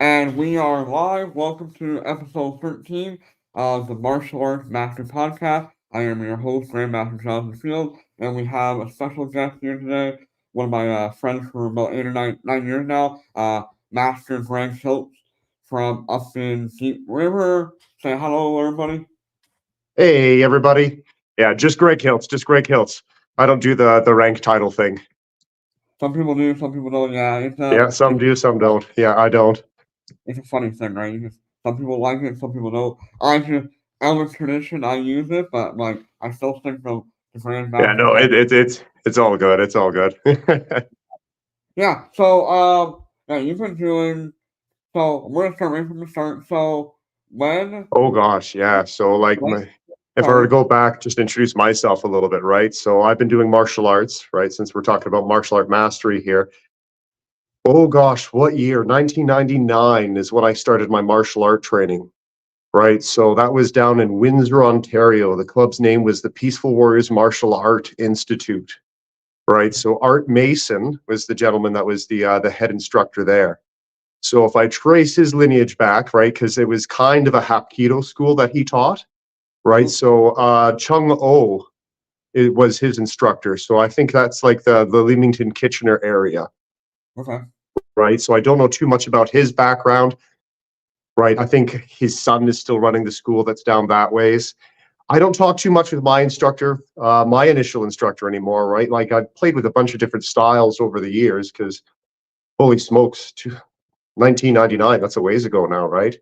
And we are live. Welcome to episode 13 of the Martial Arts Master Podcast. I am your host, Grandmaster Jonathan Field, and we have a special guest here today, one of my friends for about 8 or 9 years now, Master Greg Hiltz from up in Deep River. Say hello, everybody. Hey, everybody. Yeah, just Greg Hiltz, just Greg Hiltz. I don't do the rank title thing. Some people do, some people don't. Yeah, Yeah, some do, some don't. Yeah, I don't. it's a funny thing, right? Some people like it, some people don't. I just, out of tradition, I use it, but like I still think of the Yeah, Grandmaster no, title. it's all good. It's all good. Yeah. So yeah, you've been doing. So we're gonna start right from the start. So when Oh gosh, yeah. So when if I were to sorry, go back, just introduce myself a little bit, right? So I've been doing martial arts, right? Since we're talking about martial art mastery here. Oh gosh, what year? 1999 is when I started my martial art training. Right. So that was down in Windsor, Ontario. The club's name was the Peaceful Warriors Martial Art Institute. Right. So Art Mason was the gentleman that was the head instructor there. So if I trace his lineage back, right, because it was kind of a Hapkido school that he taught, right? So Chung O it was his instructor. So I think that's like the Leamington Kitchener area, okay. right? So I don't know too much about his background, right? I think his son is still running the school that's down that ways. I don't talk too much with my instructor, my initial instructor anymore, right? Like I've played with a bunch of different styles over the years because holy smokes, 1999, that's a ways ago now, right?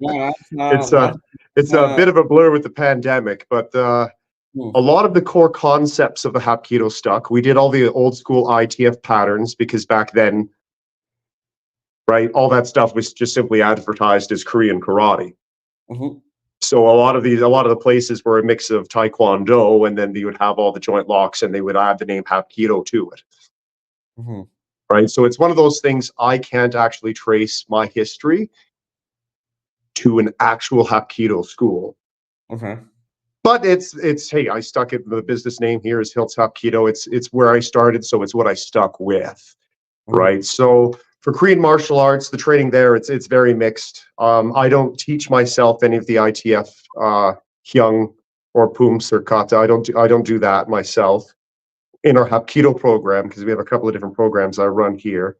Yeah, it's that's a it's a bit of a blur with the pandemic, but hmm, a lot of the core concepts of the Hapkido stuck. We did all the old school ITF patterns because back then, right, all that stuff was just simply advertised as Korean karate. mhm, So a lot of the places were a mix of Taekwondo, and then you would have all the joint locks, and they would add the name Hapkido to it. mhm, Right. So it's one of those things I can't actually trace my history to an actual Hapkido school. okay. But it's hey, I stuck it. The business name here is Hiltz Hapkido. It's where I started, so it's what I stuck with. Mhm, Right. So for Korean martial arts, the training there it's very mixed. I don't teach myself any of the ITF Hyung or Pumps or Kata. I don't do that myself in our Hapkido program because we have a couple of different programs I run here.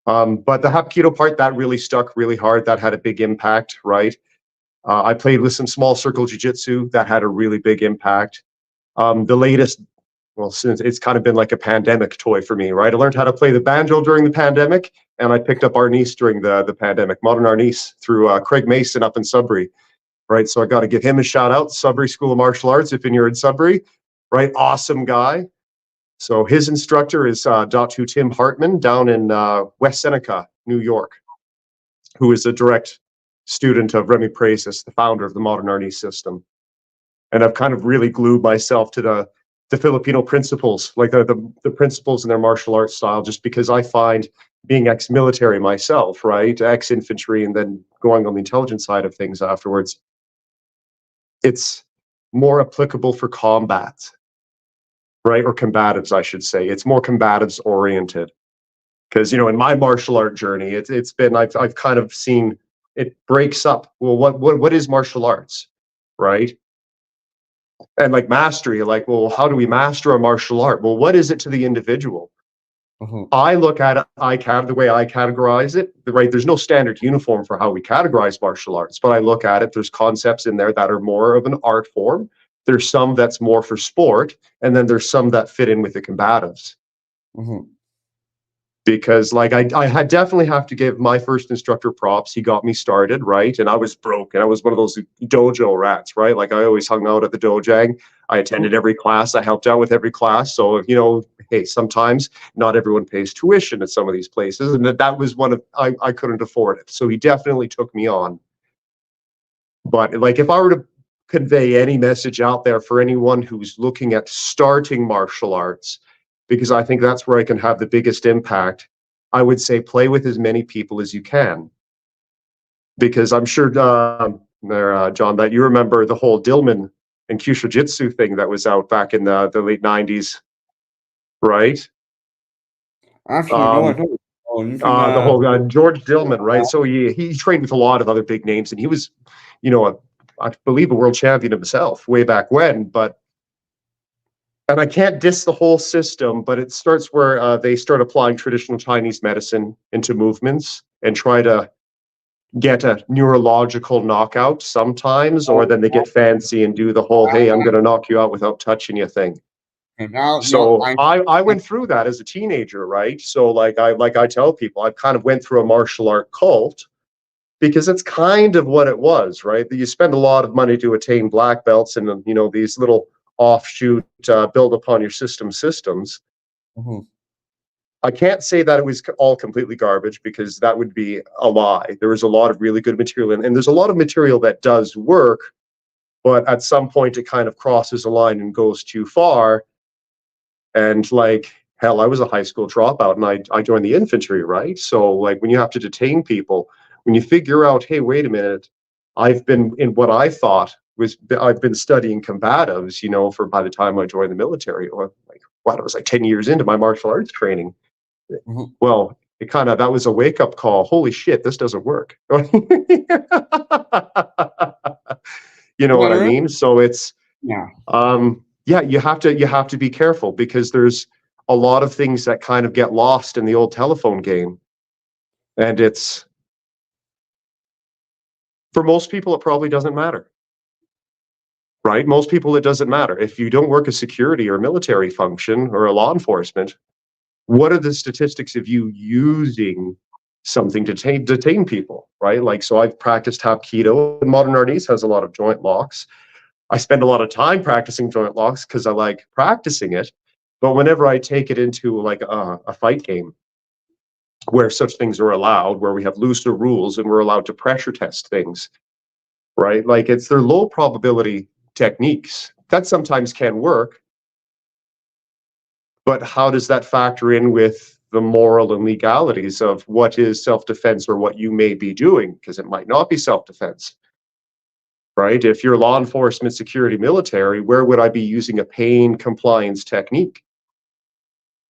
But the Hapkido part that really stuck really hard. That had a big impact, right? I played with some small circle jiu-jitsu that had a really big impact. The latest, well, since it's kind of been like a pandemic toy for me, right? I learned how to play the banjo during the pandemic, and I picked up arnis during the pandemic, modern arnis through Craig Mason up in Sudbury, right? So I got to give him a shout out, Sudbury School of Martial Arts, if you're in Sudbury, right? Awesome guy. So his instructor is Datu Tim Hartman down in West Seneca, New York, who is a direct student of Remy Praesis, the founder of the modern arnis system. And I've kind of really glued myself to the Filipino principles, like the principles in their martial arts style, just because I find being ex-military myself, right, ex-infantry, and then going on the intelligence side of things afterwards, it's more applicable for combat, right, or combatives, I should say. It's more combatives oriented because in my martial art journey, it's been I've kind of seen it breaks up. Well, what is martial arts, right? And like mastery, like, well, how do we master a martial art? Well, what is it to the individual? mhm, I look at it, the way I categorize it, right? There's no standard uniform for how we categorize martial arts, but I look at it, there's concepts in there that are more of an art form. There's some that's more for sport, and then there's some that fit in with the combatives. mhm, Because like I had definitely have to give my first instructor props. He got me started, right? And I was broke, and I was one of those dojo rats, right? Like I always hung out at the dojang. I attended every class. I helped out with every class. So hey, sometimes not everyone pays tuition at some of these places, and that was one of I couldn't afford it. So he definitely took me on. But like if I were to convey any message out there for anyone who's looking at starting martial arts, because I think that's where I can have the biggest impact, I would say play with as many people as you can. Because I'm sure, John, that you remember the whole Dillman and Kyushu Jitsu thing that was out back in the late 90s, right? actually, no, I Um, don't. Oh, you can. The whole George Dillman, right? So he trained with a lot of other big names, and he was, I believe, a world champion himself way back when. But and I can't diss the whole system, but it starts where they start applying traditional Chinese medicine into movements and try to get a neurological knockout sometimes, or then they get fancy and do the whole, hey, I'm going to knock you out without touching you thing. And now, So I went through that as a teenager, right? So like I tell people, I kind of went through a martial art cult because it's kind of what it was, right? That you spend a lot of money to attain black belts and these little offshoot build upon your systems. Mm-hmm. I can't say that it was all completely garbage because that would be a lie. There was a lot of really good material, and there's a lot of material that does work, but at some point it kind of crosses a line and goes too far. And like, hell, I was a high school dropout and I joined the infantry, right? So like when you have to detain people, when you figure out, hey, wait a minute, I've been in what I thought was, I've been studying combatives, for by the time I joined the military, or like, what, it was like 10 years into my martial arts training. Mm-hmm. Well, that was a wake up call. Holy shit, this doesn't work. You know what I mean? So it's, you have to be careful because there's a lot of things that kind of get lost in the old telephone game. And it's, for most people, it probably doesn't matter. Right? Most people, it doesn't matter. If you don't work a security or military function or a law enforcement, what are the statistics of you using something to detain people, right? Like, so I've practiced Hapkido, and modern arnis has a lot of joint locks. I spend a lot of time practicing joint locks because I like practicing it. But whenever I take it into like a fight game where such things are allowed, where we have looser rules and we're allowed to pressure test things, right? Like they're low probability techniques that sometimes can work. But how does that factor in with the moral and legalities of what is self-defense or what you may be doing? Because it might not be self-defense, right? If you're law enforcement, security, military, where would I be using a pain compliance technique,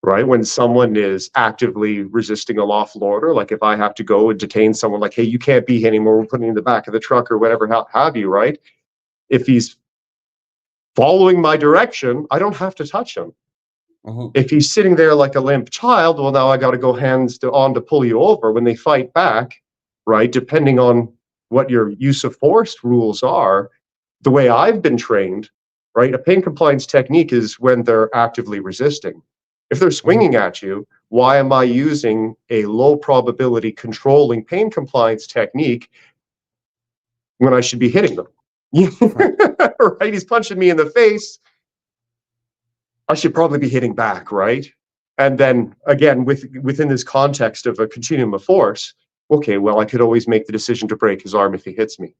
right? When someone is actively resisting a lawful order, like if I have to go and detain someone, like, hey, you can't be here anymore, we're putting you in the back of the truck or whatever have you, right? If he's following my direction, I don't have to touch him. If he's sitting there like a limp child, well, now I got to go hands on to pull you over. When they fight back, right, depending on what your use of force rules are, the way I've been trained, right, a pain compliance technique is when they're actively resisting. If they're swinging at you, why am I using a low probability controlling pain compliance technique when I should be hitting them? Right? He's punching me in the face. I should probably be hitting back, right? And then again, within this context of a continuum of force, okay, well, I could always make the decision to break his arm if he hits me.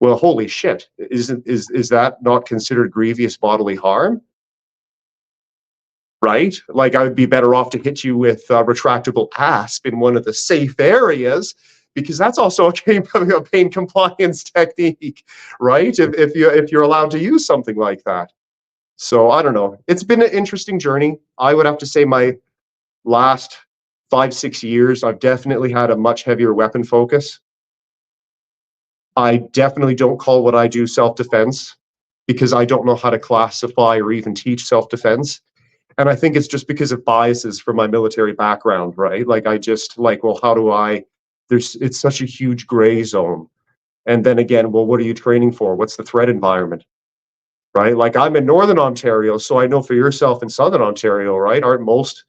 Well, holy shit, is that not considered grievous bodily harm? Right? Like I would be better off to hit you with a retractable asp in one of the safe areas, because that's also a pain compliance technique, right? If you're allowed to use something like that. So I don't know. It's been an interesting journey. I would have to say my last 5-6 years, I've definitely had a much heavier weapon focus. I definitely don't call what I do self-defense because I don't know how to classify or even teach self-defense. And I think it's just because of biases from my military background, right? Like I just like, well, how do I, it's such a huge gray zone. And then again, well, what are you training for? What's the threat environment? Right? Like I'm in Northern Ontario, so I know for yourself in Southern Ontario, right? Aren't most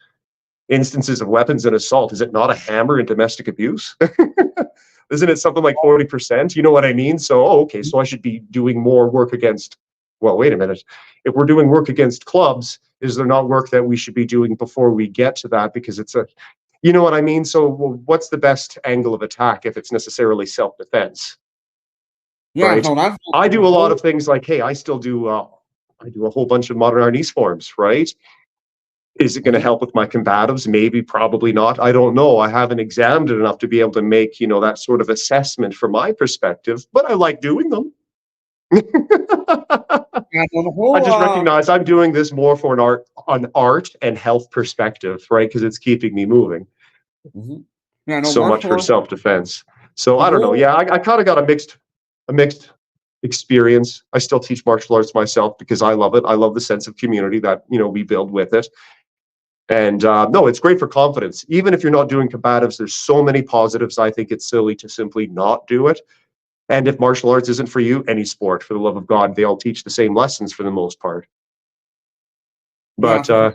instances of weapons and assault, is it not a hammer in domestic abuse? Isn't it something like 40%? You know what I mean? So, okay, so I should be doing more work against, well, wait a minute. If we're doing work against clubs, is there not work that we should be doing before we get to that? Because it's a, you know what I mean? So well, what's the best angle of attack if it's necessarily self-defense? Yeah, right? so I do a lot of things like, hey, I still do, I do a whole bunch of modern arnis forms, right? Is it going to help with my combatives? Maybe, probably not. I don't know. I haven't examined it enough to be able to make, that sort of assessment from my perspective, but I like doing them. Yeah, so the I whole just recognize I'm doing this more for an art and health perspective, right? Because it's keeping me moving. mhm. Yeah, no So much martial for arts. self-defense. So The I don't know. whole Yeah, I kind of got a mixed experience. I still teach martial arts myself because I love it. I love the sense of community that we build with it. And no, it's great for confidence. Even if you're not doing combatives, there's so many positives. I think it's silly to simply not do it. And if martial arts isn't for you, any sport, for the love of God, they all teach the same lessons for the most part. yeah, But for sure.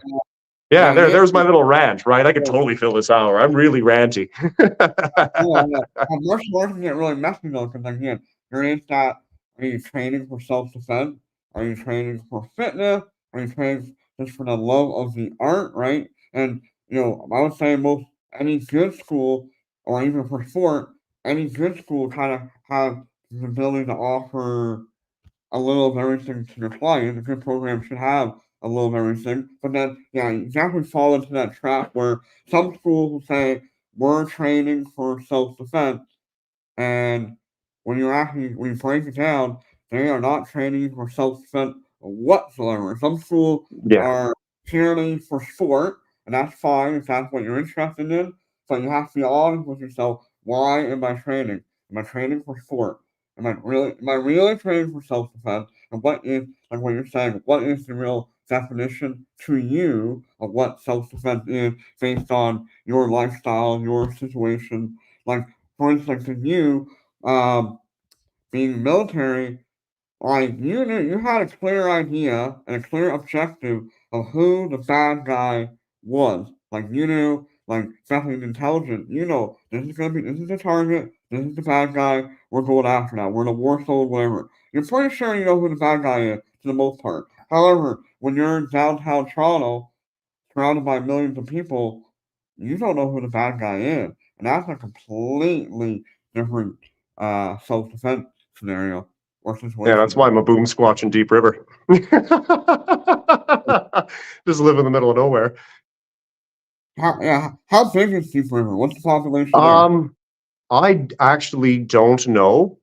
yeah, Yeah, yeah, there's my little rant, right? I could totally fill this hour. I'm really ranty. yeah. Martial arts can get really messy though, because again, there is that. Are you training for self-defense? Are you training for fitness? Are you training just for the love of the art, right? And I would say most any good school, or even for sport, any good school kind of have the ability to offer a little of everything to the client. A good program should have a little of everything. But then, yeah, you definitely fall into that trap where some schools will say, we're training for self defense. And when you break it down, they are not training for self defense whatsoever. Some schools Yeah. are purely for sport, and that's fine if that's what you're interested in. But you have to be honest with yourself. Why am I training? Am I training for sport? Am I really training for self defense? And what is, like what you're saying, what is the real definition to you of what self defense is based on your lifestyle, your situation? Like, for instance, to you, um, being military, like you knew you had a clear idea and a clear objective of who the bad guy was. Like you knew, like definitely intelligent. This is the target. This is the bad guy. We're going after that. We're the war soul, whatever. You're pretty sure you know who the bad guy is to the most part. However, when you're in downtown Toronto, surrounded by millions of people, you don't know who the bad guy is, and that's a completely different self defense scenario or Yeah, that's situation. why I'm a boom squatch in Deep River. Just live in the middle of nowhere. How big is Deep River? What's the population there? Um, I actually don't know.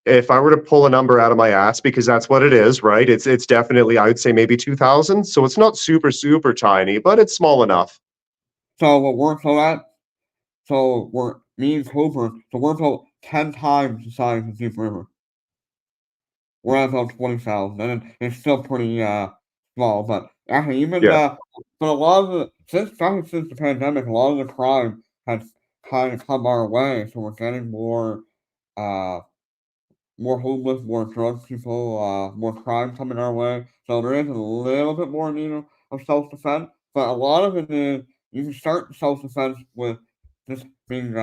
If I were to pull a number out of my ass, because that's what it is, right? It's definitely, I would say maybe 2,000. So it's not super, super tiny, but it's small enough. So what we're so that so we're me and Cobourg, so we're about 10 times the size of Deep River. We're at about 20,000, and it's still pretty small. But actually, even Yeah. but a lot of especially since the pandemic, a lot of the crime has kind of come our way. So we're getting uh more homeless, more drug people, more crime coming our way. So there is a little bit more need of self defense, but a lot of it is you can start self defense with just being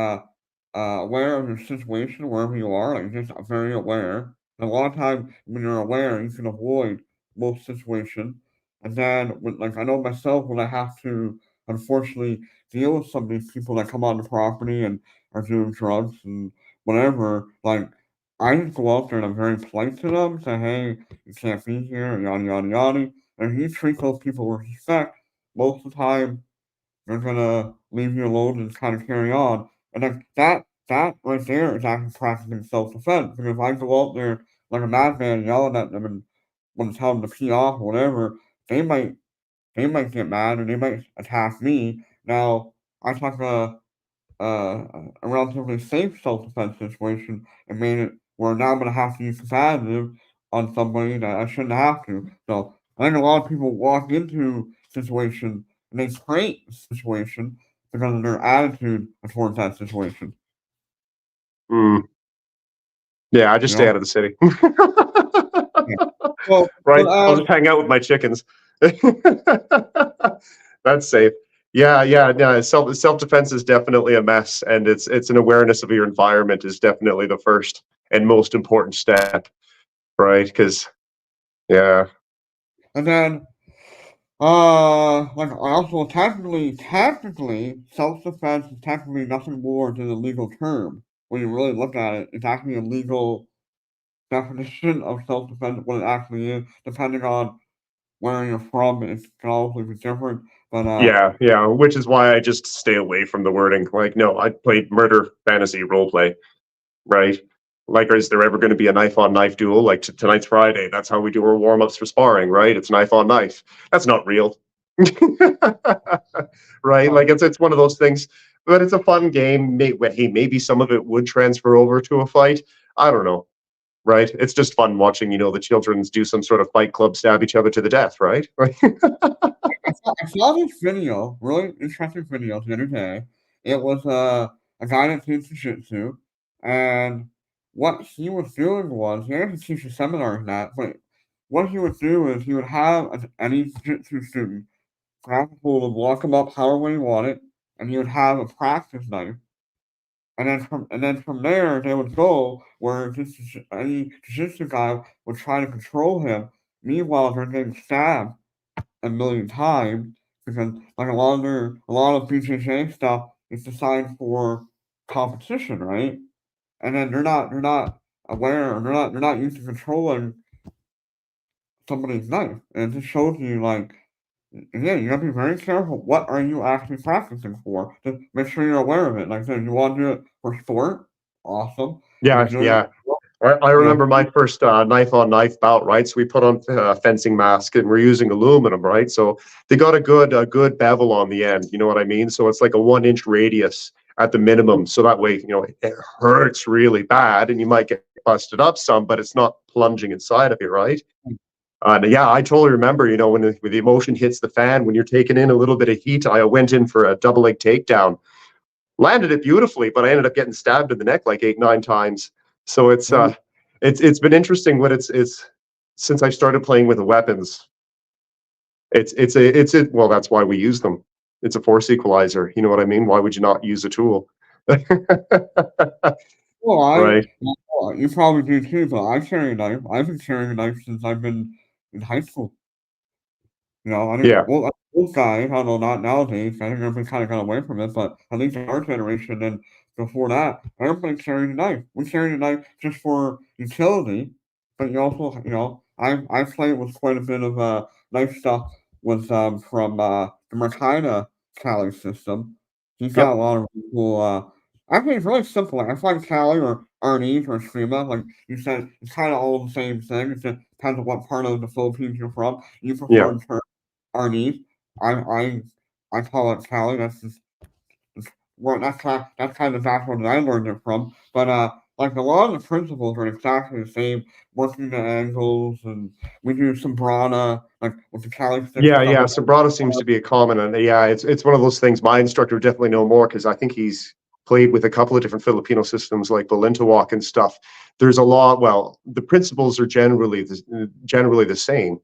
aware of your situation wherever you are, like just very aware. And a lot of times when you're aware, you can avoid most situations. And then, like I know myself, when I have to unfortunately deal with some of these people that come on the property and are doing drugs and whatever, like I just go out there and I'm very polite to them, say, hey, you can't be here, yada, yada, yada. And if you treat those people with respect, most of the time, they're gonna leave you alone and kind of carry on. And then that right there is actually practicing self-defense. Because if I go out there like a madman yelling at them and want to tell them to pee off or whatever, they might they might get mad and they might attack me. Now, I talk to a relatively safe self-defense situation and made it where now I'm gonna have to use competitive on somebody that I shouldn't have to. So I think a lot of people walk into situations and they create a situation because of their attitude towards that situation. Mm. Yeah, I just You stay know? out of the city. Yeah. Well, but Right? I'll just hang out with my chickens. That's safe. Yeah, yeah, no, self-defense is definitely a mess, and it's an awareness of your environment is definitely the first and most important step, right? Because yeah, and then like also technically, self-defense is technically nothing more than a legal term. When you really look at it, it's actually a legal definition of self-defense, what it actually is, depending on where you're from, it can always be different. But yeah, yeah, which is why I just stay away from the wording. Like, no, I played murder fantasy role play, right? Like, is there ever going to be a knife on knife duel? Like tonight's Friday. That's how we do our warm ups for sparring, right? It's knife on knife. That's not real. Right? Like it's one of those things, but it's a fun game. Hey, maybe some of it would transfer over to a fight. I don't know. Right? It's just fun watching, the children do some sort of fight club, stab each other to the death, right? I saw this video, really interesting video the other day. It was a guy that teaches jiu-jitsu, and what he was doing was he actually teaches seminars and that, but what he would do is he would have any jiu-jitsu student grab a hold and walk him up however way he wanted, and he would have a practice knife. And then from there they would go where this any jiu-jitsu guy would try to control him. Meanwhile, they're getting stabbed a million times because like a lot of BJJ stuff is designed for competition, right? And then they're not aware or they're not used to controlling somebody's knife. And it just shows you like again, you gotta be very careful. What are you actually practicing for? Just make sure you're aware of it. Like I said, you want to do it for sport, awesome. Yeah, If you're doing yeah. it, I you know, remember my first knife on knife bout, right? So we put on a fencing mask and we're using aluminum, right? So they got a good bevel on the end. You know what I mean? So it's like a 1 inch radius at the minimum. So that way, it hurts really bad and you might get busted up some, but it's not plunging inside of you, right? And yeah, I totally remember, when the emotion hits the fan, when you're taking in a little bit of heat, I went in for a double leg takedown, landed it beautifully, but I ended up getting stabbed in the neck like 8, 9 times. So mhm, it's been interesting when it's since I started playing with the weapons. Well, that's why we use them. It's a force equalizer. You know what I mean? Why would you not use a tool? well, Right. well, you probably do too, but I carry a knife. I've been carrying a knife since I've been in high school. I think Yeah. old guys, I don't know, not nowadays. I think everybody kind of got away from it, but at least our generation and before that, everybody carried a knife. We carried a knife just for utility, but you also, I played with quite a bit of knife stuff with from the Mercada Cali system. He's got a Yep. lot of really cool. I think it's really simple. Like, I find Cali or arnis or Screama, like you said, it's kind of all the same thing. It just depends on what part of the Philippines you're from. You Yeah. prefer to turn arnis. I I I call it Cali. Well, that's kind of the background that I learned it from. But like a lot of the principles are exactly the same. Working the angles, and we do some brana, like with the Cali stick and Yeah, stuff yeah. like Sobrado seems that. to be a common, and yeah, it's one of those things. My instructor would definitely know more because I think he's played with a couple of different Filipino systems like Balintawak and stuff. There's a lot. Well, the principles are generally the same,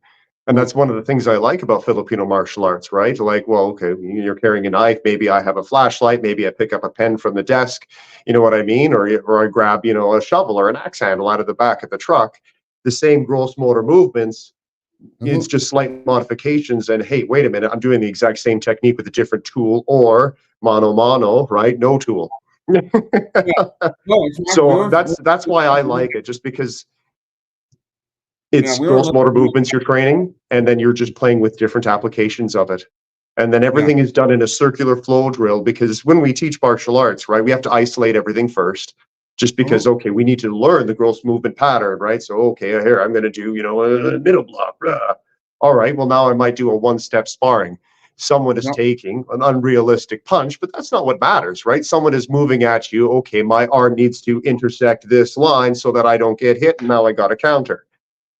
and Yep. that's one of the things I like about Filipino martial arts, right? Like, well, okay, you're carrying a knife. Maybe I have a flashlight. Maybe I pick up a pen from the desk. You know what I mean? Or I grab a shovel or an axe handle out of the back of the truck. The same gross motor movements, it's Mhm. just slight modifications. And hey, wait a minute, I'm doing the exact same technique with a different tool, or mano mano, right? No tool. Yeah. No, exactly. So that's why I like it, just because Yeah, it's we were gross motor looking. movements you're training, and then you're just playing with different applications of it. And then Yeah. everything is done in a circular flow drill, because when we teach martial arts, right, we have to isolate everything first, just because, Mhm. okay, we need to learn the gross movement pattern, right? So, okay, here I'm going to do, a middle block. Blah. All right, well, now I might do a one-step sparring. Someone is Yep. taking an unrealistic punch, but that's not what matters, right? Someone is moving at you. Okay, my arm needs to intersect this line so that I don't get hit, and now I got a counter.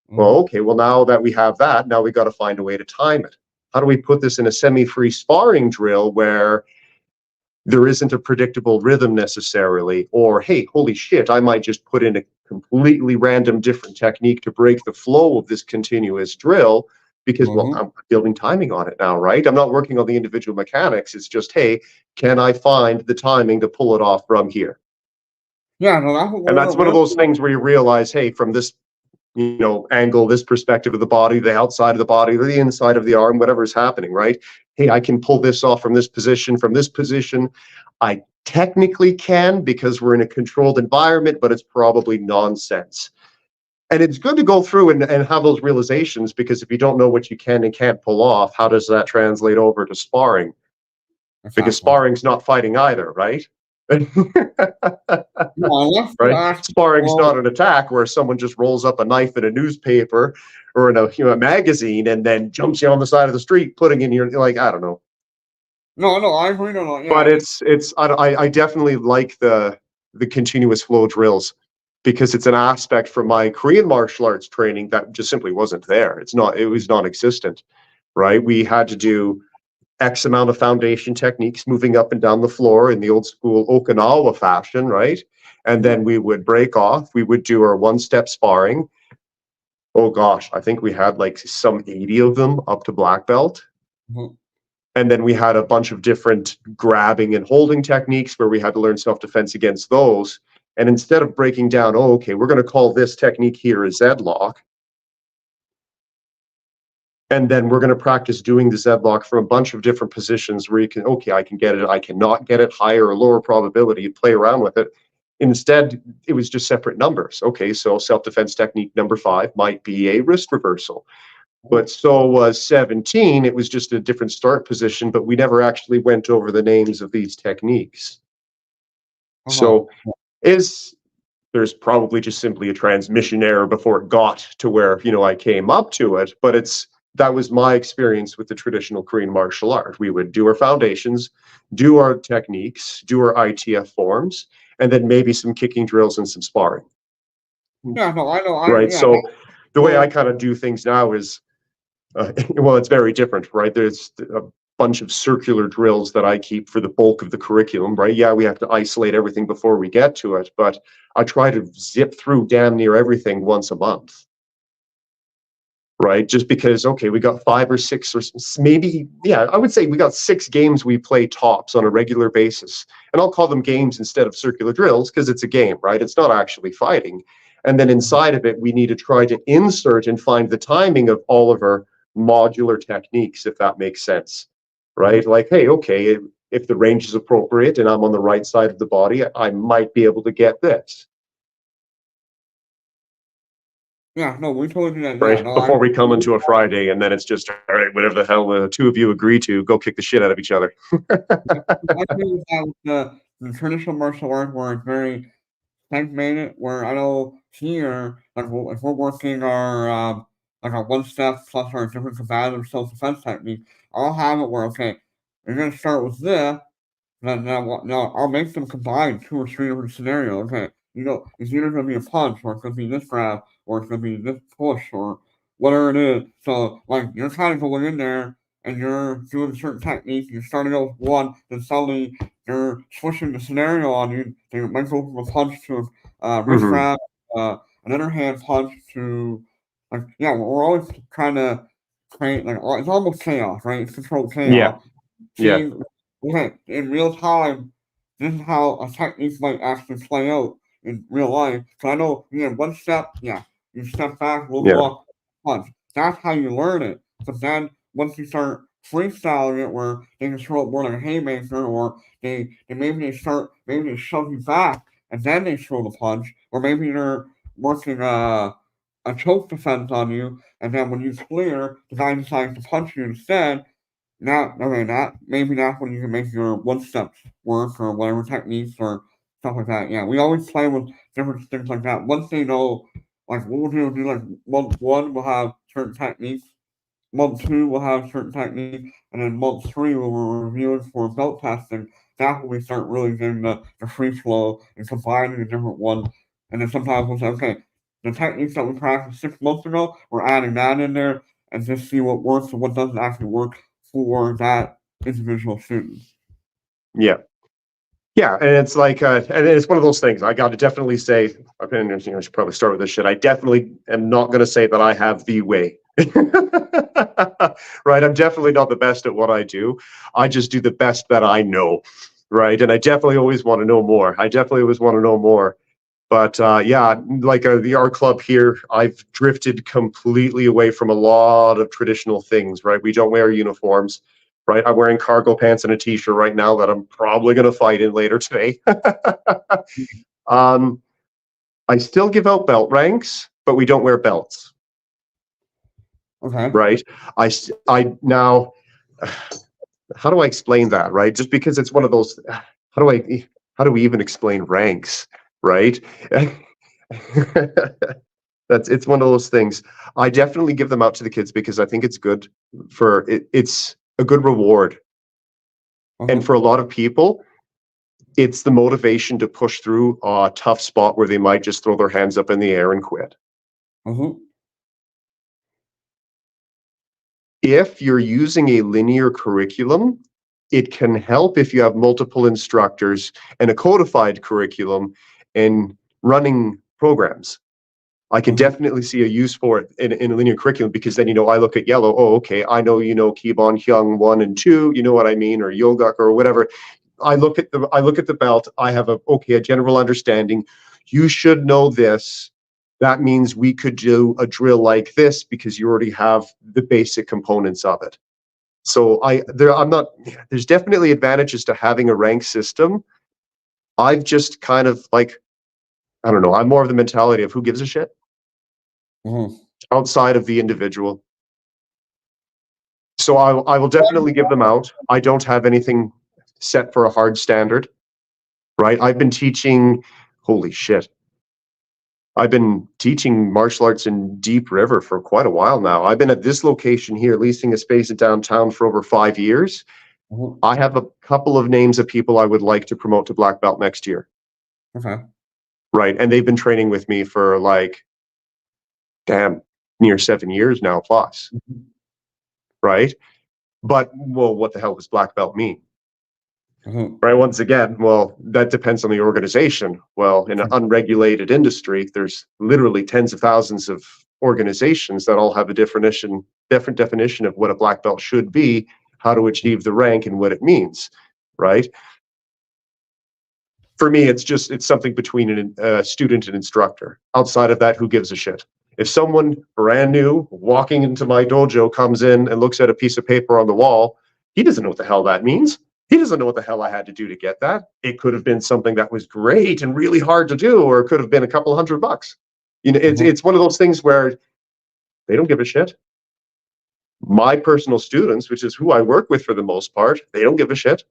Well, Mhm. okay, well, now that we have that, now we got to find a way to time it. How do we put this in a semi-free sparring drill where there isn't a predictable rhythm necessarily? Or, hey, holy shit, I might just put in a completely random different technique to break the flow of this continuous drill because, well, Mhm. I'm building timing on it now, right? I'm not working on the individual mechanics. It's just, hey, can I find the timing to pull it off from here? Yeah, no, that's what And that's one of we're those things where you realize, hey, from this angle, this perspective of the body, the outside of the body, or the inside of the arm, whatever's happening, right? Hey, I can pull this off from this position, from this position. I technically can because we're in a controlled environment, but it's probably nonsense. And it's good to go through and have those realizations, because if you don't know what you can and can't pull off, how does that translate over to sparring? Because exactly. sparring's not fighting either, right? No, unless you Right? ask, Sparring's well, not an attack where someone just rolls up a knife in a newspaper or in a magazine and then jumps you on the side of the street, putting in your like I don't know. no, I agree. No, But yeah, I definitely like the continuous flow drills because it's an aspect from my Korean martial arts training that just simply wasn't there. It was non-existent, right? We had to do X amount of foundation techniques moving up and down the floor in the old school Okinawa fashion, right? And then we would break off. We would do our one-step sparring. Oh gosh, I think we had like some 80 of them up to black belt. mhm, And then we had a bunch of different grabbing and holding techniques where we had to learn self-defense against those. And instead of breaking down, oh, okay, we're going to call this technique here a Z-lock, and then we're going to practice doing the Z-lock from a bunch of different positions where you can, okay, I can get it, I cannot get it, higher or lower probability, you play around with it. Instead, it was just separate numbers. Okay, so self-defense technique number 5 might be a wrist reversal. But so was 17. It was just a different start position, but we never actually went over the names of these techniques. uh-huh. So there's probably just simply a transmission error before it got to where, I came up to it, but that was my experience with the traditional Korean martial art. We would do our foundations, do our techniques, do our ITF forms, and then maybe some kicking drills and some sparring. Yeah, no, I know, Right. yeah, So the way I so, kind of do things now is, well, it's very different, right? There's a bunch of circular drills that I keep for the bulk of the curriculum, right? Yeah, we have to isolate everything before we get to it, but I try to zip through damn near everything once a month. Right? Just because, okay, we got 5 or 6 or maybe, yeah, I would say we got 6 games we play tops on a regular basis. And I'll call them games instead of circular drills because it's a game, right? It's not actually fighting. And then inside of it, we need to try to insert and find the timing of all of our modular techniques, if that makes sense, right? Like, hey, okay, if the range is appropriate and I'm on the right side of the body, I might be able to get this. yeah, no, we totally do that, yeah, Right? no, Before we come into a Friday and then it's just, all right, whatever the hell the two of you agree to, go kick the shit out of each other. I agree with that with the traditional martial art where it's very segmented, where I know here, like, if we're working our, like our one step plus our different combative self-defense technique, I'll have it where, okay, you're gonna start with this, then now I'll make them combine 2 or 3 different scenarios. Okay, it's either gonna be a punch, or it's gonna be this grab, or it's gonna be this push, or whatever it is. So, like, you're kind of going in there and you're doing certain techniques. You're starting out with one, then suddenly you're switching the scenario on you. They might go from a punch to a wrist Hmm. grab, another hand punch to, like, yeah, we're always trying to create, like, it's almost chaos, right? It's controlled Yeah, chaos. yeah. Seeing, okay, in real time, this is how a technique might actually play out in real life. So I know, one step, yeah, you step back, look, Yeah. walk, punch. That's how you learn it. But then once you start freestyling it, where they can throw it more like a haymaker, or maybe they shove you back and then they throw the punch, or maybe they're working a choke defense on you, and then when you clear, the guy decides to punch you instead. Maybe that's when you can make your one steps work or whatever techniques or stuff like that. Yeah, we always play with different things like that. Once they know, like, what we'll do, like, month one, we'll have certain techniques. Month two, we'll have certain techniques. And then month three, when we're reviewing for belt testing, that's when we start really getting the free flow and combining the different ones. And then sometimes we'll say, okay, the techniques that we practiced 6 months ago, we're adding that in there and just see what works and what doesn't actually work for that individual student. Yeah. Yeah, and it's like, and it's one of those things. I got to definitely say, I should probably start with this shit. I definitely am not going to say that I have the way, right? I'm definitely not the best at what I do. I just do the best that I know, right? And I definitely always want to know more. I definitely always want to know more. But yeah, like the art club here, I've drifted completely away from a lot of traditional things, right? We don't wear uniforms, right? I'm wearing cargo pants and a t-shirt right now that I'm probably going to fight in later today. um, I still give out belt ranks, but we don't wear belts, Okay. right? I now, how do I explain that, right? Just because it's one of those, how do I how do we even explain ranks, right? It's one of those things. I definitely give them out to the kids because I think it's good for it. It's a good reward. And for a lot of people, it's the motivation to push through a tough spot where they might just throw their hands up in the air and quit. If you're using a linear curriculum, it can help if you have multiple instructors and a codified curriculum and running programs. I can definitely see a use for it in a linear curriculum, because then, I look at yellow, oh, okay, I know, Kibon, Hyung 1 and 2, you know what I mean, or Yogak or whatever. I look at the belt, I have a general understanding. You should know this. That means we could do a drill like this because you already have the basic components of it. So there's definitely advantages to having a rank system. I've just kind of I don't know, I'm more of the mentality of who gives a shit outside of the individual. So I will definitely give them out. I don't have anything set for a hard standard, right? I've been teaching, holy shit. I've been teaching martial arts in Deep River for quite a while now. I've been at this location here, leasing a space in downtown, for over 5 years. I have a couple of names of people I would like to promote to black belt next year. Right. And they've been training with me for near 7 years now plus. Right. But, well, what the hell does black belt mean? Right. Once again, well, that depends on the organization. Well, in an unregulated industry, there's literally tens of thousands of organizations that all have a different definition of what a black belt should be, how to achieve the rank, and what it means. Right. For me, it's something between a student and instructor. Outside of that, who gives a shit? If someone brand new walking into my dojo comes in and looks at a piece of paper on the wall, he doesn't know what the hell that means. He doesn't know what the hell I had to do to get that. It could have been something that was great and really hard to do, or it could have been a couple $100. It's one of those things where they don't give a shit. My personal students, which is who I work with for the most part, they don't give a shit.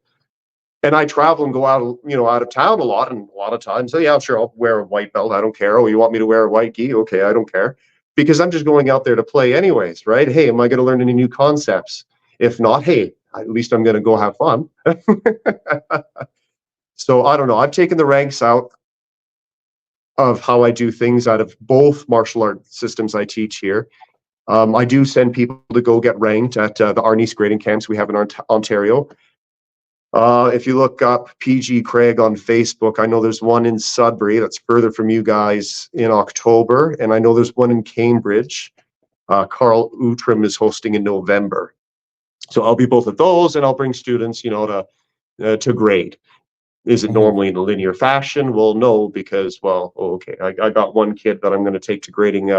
And I travel and go out of town a lot, and a lot of times, so yeah, sure, I'll wear a white belt. I don't care. Oh, you want me to wear a white gi? Okay, I don't care, because I'm just going out there to play anyways, right? Hey, am I going to learn any new concepts? If not, hey, at least I'm going to go have fun. So I don't know. I've taken the ranks out of how I do things out of both martial art systems I teach here. I do send people to go get ranked at the arnis grading camps we have in Ontario. If you look up PG Craig on Facebook, I know there's one in Sudbury that's further from you guys in October, and I know there's one in Cambridge. Carl Utrim is hosting in November. So I'll be both of those, and I'll bring students, to grade. Is it normally in a linear fashion? Well, no, because, I got one kid that I'm going to take to grading.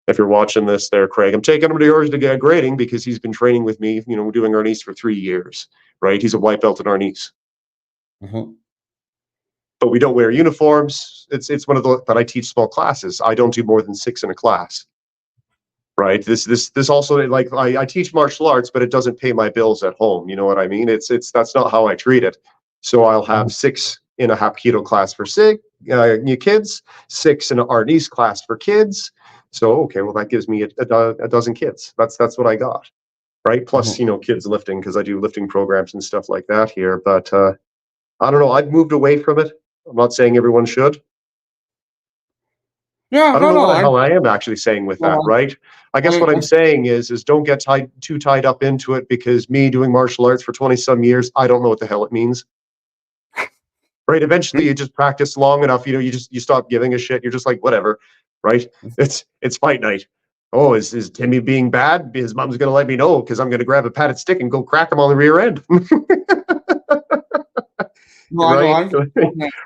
If you're watching this there, Craig, I'm taking him to yours to get grading because he's been training with me, doing arnis for 3 years, right? He's a white belt in arnis. But we don't wear uniforms. It's one of the, but I teach small classes. I don't do more than 6 in a class. Right. This also, I teach martial arts, but it doesn't pay my bills at home. You know what I mean? That's not how I treat it. So I'll have 6 in a Hapkido class for new kids, 6 in an arnis class for kids. So, okay, well, that gives me a dozen kids. That's what I got. Right. Plus, kids lifting, because I do lifting programs and stuff like that here. But I don't know. I've moved away from it. I'm not saying everyone should. Yeah, I don't know what the hell I am actually saying with that, right? I guess what I'm saying is don't get too tied up into it, because me doing martial arts for 20 some years, I don't know what the hell it means. Right? Eventually you just practice long enough, you stop giving a shit. You're just like, whatever, right? It's fight night. Oh, is Timmy being bad? His mom's going to let me know, because I'm going to grab a padded stick and go crack him on the rear end. Right?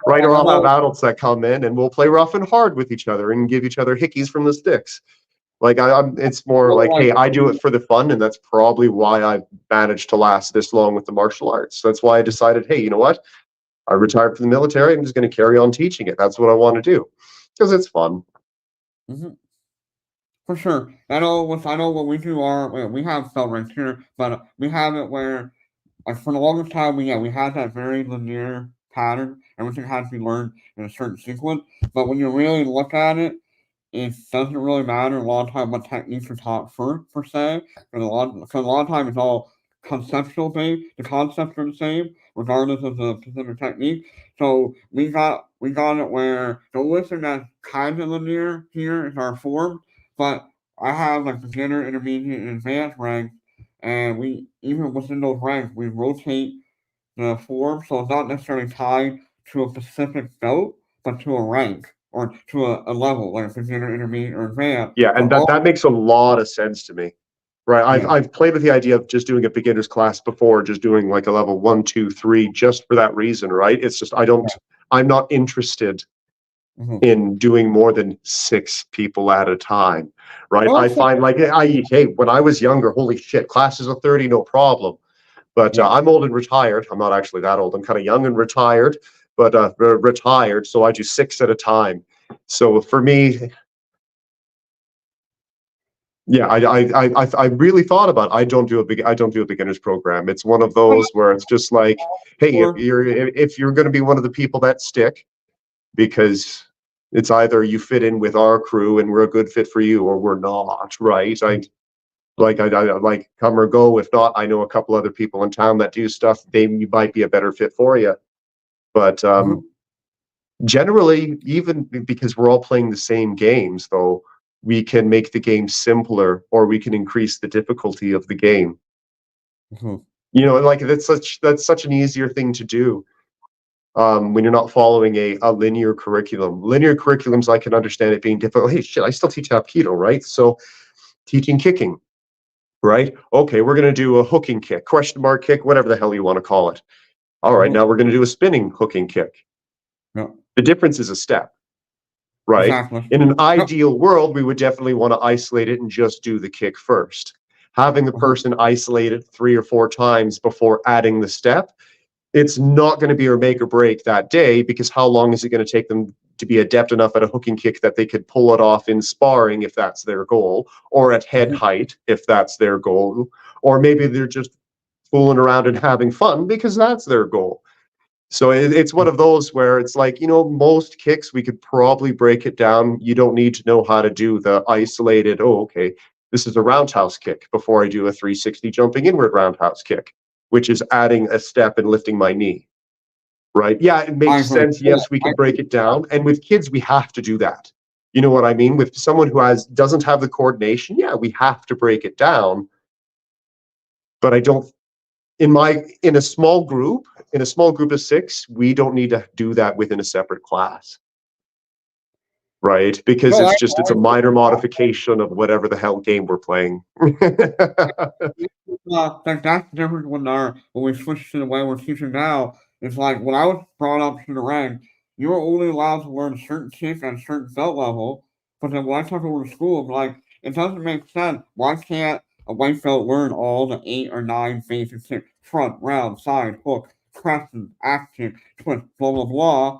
Right, or I'll have adults that come in and we'll play rough and hard with each other and give each other hickeys from the sticks. It's more like, hey, I do it for the fun, and that's probably why I've managed to last this long with the martial arts. That's why I decided, hey, you know what? I retired from the military. I'm just going to carry on teaching it. That's what I want to do, because it's fun. For sure. I know what we do we have belt ranks here, but we have it where, for the longest time, we had that very linear pattern. Everything has to be learned in a certain sequence. But when you really look at it, it doesn't really matter a lot of time what techniques are taught first, per se. Because a lot of time it's all conceptual based. The concepts are the same, regardless of the specific technique. So we got it where the listing that's kind of linear here is our form, but I have like beginner, intermediate, and advanced ranks, and we even within those ranks we rotate the form, so it's not necessarily tied to a specific belt, but to a rank or to a level, like beginner, intermediate, or advanced. Yeah, and But that makes a lot of sense to me. Right. yeah, I've played with the idea of just doing a beginner's class before, just doing like a level 1, 2, 3, just for that reason, right? It's just I'm not interested mhm. in doing more than 6 people at a time, right? Well, I so, find like hey, when I was younger, holy shit, classes of 30, no problem. But yeah. I'm old and retired. I'm not actually that old. I'm kind of young and retired, but retired. So I do 6 at a time. So for me, yeah, I really thought about it. I don't do a beginners program. It's one of those where it's just like, hey, Or if you're going to be one of the people that stick, because it's either you fit in with our crew and we're a good fit for you, or we're not, right? I like come or go. If not, I know a couple other people in town that do stuff. They might be a better fit for you. But mhm, generally, even because we're all playing the same games, though, we can make the game simpler, or we can increase the difficulty of the game. mhm. You know, like that's such an easier thing to do when you're not following a linear curriculum. Linear curriculums, I can understand it being difficult. Hey, shit, I still teach Hapkido, right? So teaching kicking, right? Okay, we're going to do a hooking kick, question mark kick, whatever the hell you want to call it. All right, Mhm. now we're going to do a spinning hooking kick. Yeah, The difference is a step, right? exactly. In an Yep. ideal world, we would definitely want to isolate it and just do the kick first. Having the Mhm. person isolate it 3 or 4 times before adding the step, it's not going to be or make or break that day, because how long is it going to take them to be adept enough at a hooking kick that they could pull it off in sparring if that's their goal, or at head Mhm. height if that's their goal, or maybe they're just fooling around and having fun because that's their goal. So it's one of those where it's like, most kicks we could probably break it down. You don't need to know how to do the isolated, oh, okay, this is a roundhouse kick before I do a 360 jumping inward roundhouse kick, which is adding a step and lifting my knee, right? Yeah, it I makes agree. sense. Yeah, Yes, we I can break it down. And with kids, we have to do that. You know what I mean? With someone who doesn't have the coordination, yeah, we have to break it down. But I don't in a small group of 6, we don't need to do that within a separate class, right? Because no, it's a minor modification of whatever the hell game we're playing. that's the difference when we switch to the way we're teaching now. It's like when I was brought up to the rank, you were only allowed to learn certain kicks at a certain belt level. But then when I took over to school, I'm like, it doesn't make sense. Why can't a white belt learn all the 8 or 9 basic kicks? Front, round, side, hook, crescent, action, twist, blah blah blah.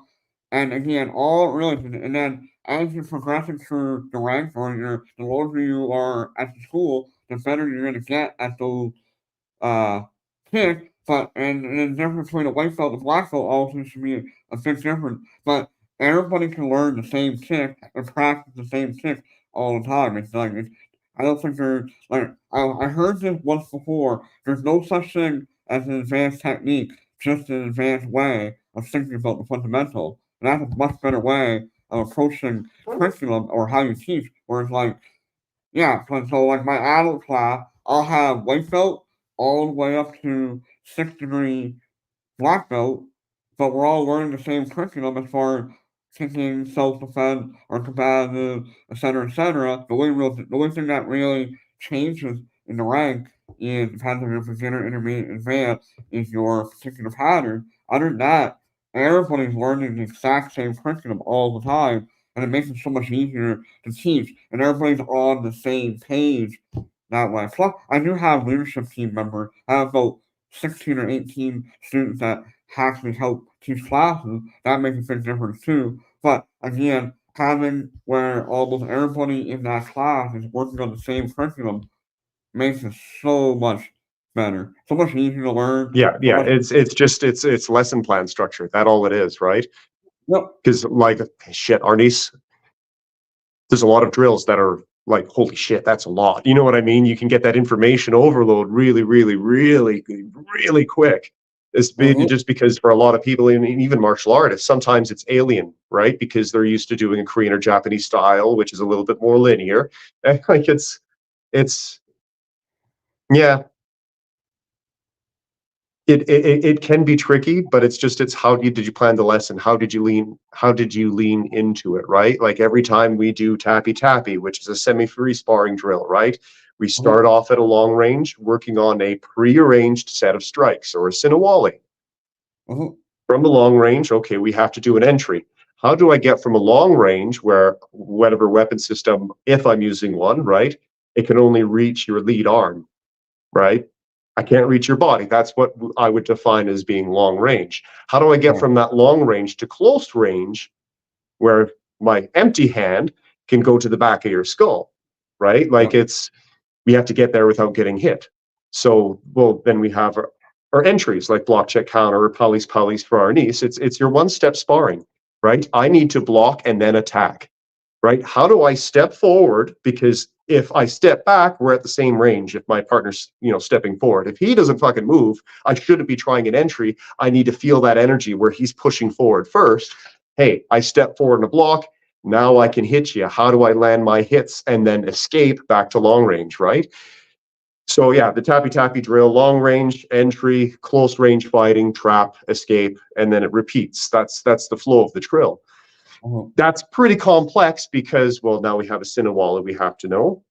And again, all really, and then as you're progressing through the ranks, or the lower you are at the school, the better you're gonna get at those uh kicks. But and the difference between a white belt and a black belt also should be a big difference. But everybody can learn the same kick and practice the same kick all the time. I don't think there's like I heard this once before. There's no such thing as an advanced technique, just an advanced way of thinking about the fundamentals. And that's a much better way of approaching curriculum or how you teach. Where it's like, yeah, so like my adult class, I'll have white belt all the way up to 6th degree black belt, but we're all learning the same curriculum as far as kicking, self-defense, or combative, etc., etc. The only thing that really changes in the rank is depends on your beginner, intermediate, advanced is your particular pattern. Other than that, everybody's learning the exact same curriculum all the time, and it makes it so much easier to teach, and everybody's on the same page that way. Plus, I do have leadership team members. I have about 16 or 18 students that actually help teach classes. That makes a big difference too. But again, having where almost everybody in that class is working on the same curriculum makes it so much better, so much easier to learn. Yeah, So yeah. much, It's lesson plan structure. That all it is, right? yep. Because like shit, Arnis, there's a lot of drills that are like, holy shit, that's a lot. You know what I mean? You can get that information overload really, really, really, really quick. Mhm. Just because for a lot of people, even martial artists, sometimes it's alien, right? Because they're used to doing a Korean or Japanese style, which is a little bit more linear. And like it's yeah, it can be tricky, but it's how did you plan the lesson? How did you lean into it, right? Like every time we do tappy tappy, which is a semi-free sparring drill, right? We Mhm. start off at a long range, working on a pre-arranged set of strikes or a sinawali. Mhm. From the long range, okay, we have to do an entry. How do I get from a long range where whatever weapon system, if I'm using one, right, it can only reach your lead arm, right? I can't reach your body. That's what I would define as being long range. How do I get Right. from that long range to close range where my empty hand can go to the back of your skull, right? Like Yep. we have to get there without getting hit. So, well, then we have our entries like block, check, counter, or police for our niece. It's your one step sparring, right? I need to block and then attack, right? How do I step forward? Because if I step back, we're at the same range. If my partner's, stepping forward, if he doesn't fucking move, I shouldn't be trying an entry. I need to feel that energy where he's pushing forward first. Hey, I step forward in a block. Now I can hit you. How do I land my hits and then escape back to long range, right? So yeah, the tappy tappy drill, long range, entry, close range fighting, trap, escape, and then it repeats. That's the flow of the drill. Mhm. That's pretty complex because, well, now we have a Sinawala we have to know.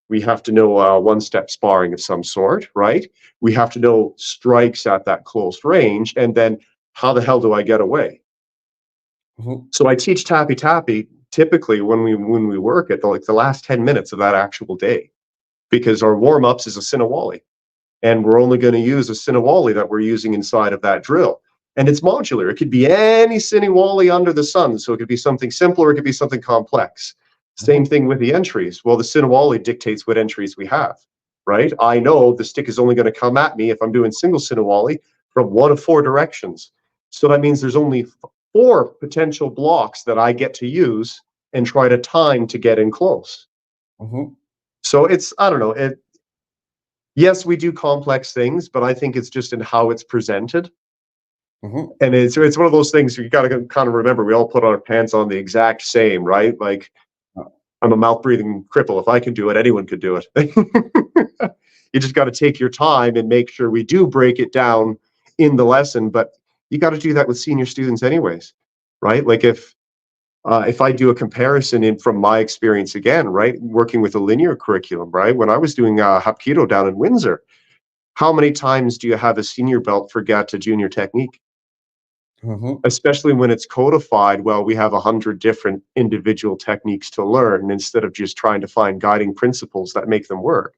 We have to know one-step sparring of some sort, right? We have to know strikes at that close range, and then how the hell do I get away? Mhm. So I teach tappy tappy typically when we work at the last 10 minutes of that actual day, because our warm-ups is a Sinawali, and we're only going to use a Sinawali that we're using inside of that drill. And it's modular. It could be any Sinawali under the sun. So it could be something simple or it could be something complex. Same Mhm. thing with the entries. Well, the Sinawali dictates what entries we have, right? I know the stick is only going to come at me if I'm doing single Sinawali from one of four directions. So that means there's only four potential blocks that I get to use and try to time to get in close. Mhm. So I don't know, yes, we do complex things, but I think it's just in how it's presented. Mhm. And it's one of those things you got to kind of remember. We all put our pants on the exact same, right? Like I'm a mouth breathing cripple. If I can do it, anyone could do it. You just got to take your time and make sure we do break it down in the lesson. But you got to do that with senior students, anyways, right? Like if I do a comparison from my experience again, right, working with a linear curriculum, right, when I was doing Hapkido down in Windsor, how many times do you have a senior belt forget a junior technique? Mhm. Especially when it's codified, well, we have 100 different individual techniques to learn instead of just trying to find guiding principles that make them work.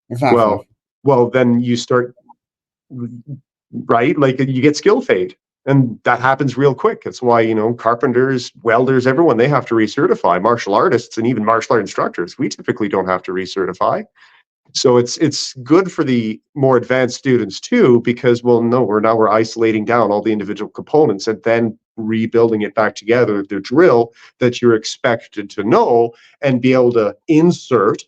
Exactly. Well, then you start, right? Like you get skill fade. And that happens real quick. That's why, carpenters, welders, everyone, they have to recertify. Martial artists and even martial art instructors, we typically don't have to recertify. So it's good for the more advanced students too, because well, no, we're isolating down all the individual components and then rebuilding it back together, the drill that you're expected to know and be able to insert,